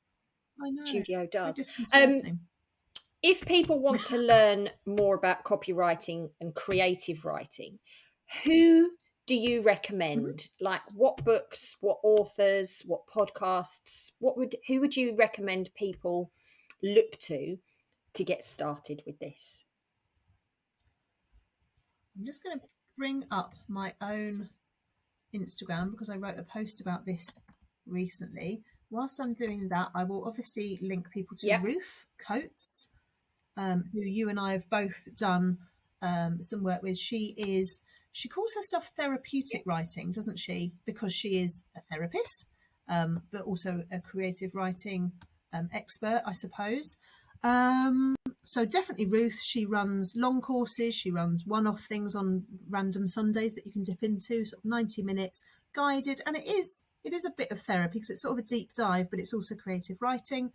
Speaker 1: studio does. If people want to learn more about copywriting and creative writing, who do you recommend? Like what books, what authors, what podcasts, who would you recommend people look to get started with this?
Speaker 2: I'm just going to bring up my own Instagram because I wrote a post about this recently. Whilst I'm doing that, I will obviously link people to Ruth Coates, who you and I have both done some work with. She calls herself therapeutic writing, doesn't she? Because she is a therapist, but also a creative writing expert, I suppose. So definitely Ruth. She runs long courses. She runs one-off things on random Sundays that you can dip into, sort of 90 minutes guided. And it is a bit of therapy because it's sort of a deep dive, but it's also creative writing.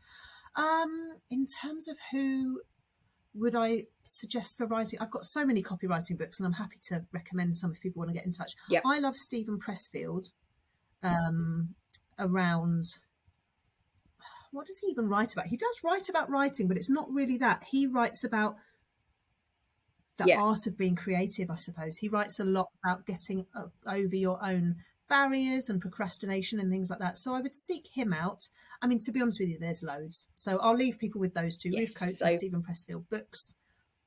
Speaker 2: In terms of who would I suggest for writing, I've got so many copywriting books, and I'm happy to recommend some if people want to get in touch.
Speaker 1: Yep.
Speaker 2: I love Stephen Pressfield around, what does he even write about? He does write about writing, but it's not really that. He writes about the art of being creative, I suppose. He writes a lot about getting over your own barriers and procrastination and things like that. So I would seek him out. I mean, to be honest with you, there's loads. So I'll leave people with those two, Ruth Coates and Stephen Pressfield books.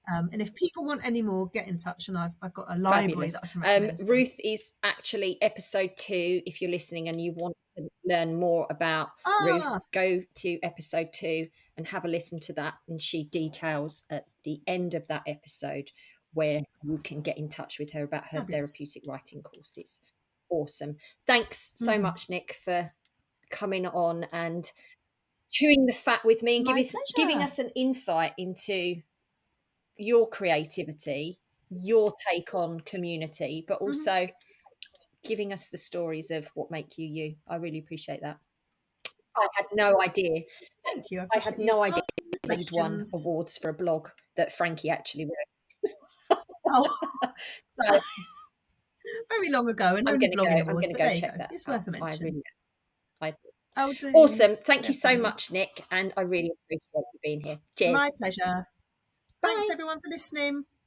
Speaker 2: And if people want any more, get in touch, and I've got a library that I can recommend.
Speaker 1: Ruth is actually episode 2. If you're listening and you want to learn more about Ruth, go to episode 2 and have a listen to that. And she details at the end of that episode where you can get in touch with her about her therapeutic writing courses. Awesome. Thanks so much, Nick, for coming on and chewing the fat with me and giving us an insight into your creativity, your take on community, but also giving us the stories of what make you you. I really appreciate that. I had no idea.
Speaker 2: Thank you.
Speaker 1: I had no idea you'd won awards for a blog that Frankie actually wrote.
Speaker 2: So very long ago, and I'm going to
Speaker 1: go check that.
Speaker 2: It's worth a mention.
Speaker 1: I'll do. Awesome. Thank you so much, Nick, and I really appreciate you being here. Cheers.
Speaker 2: My pleasure. Thanks everyone for listening.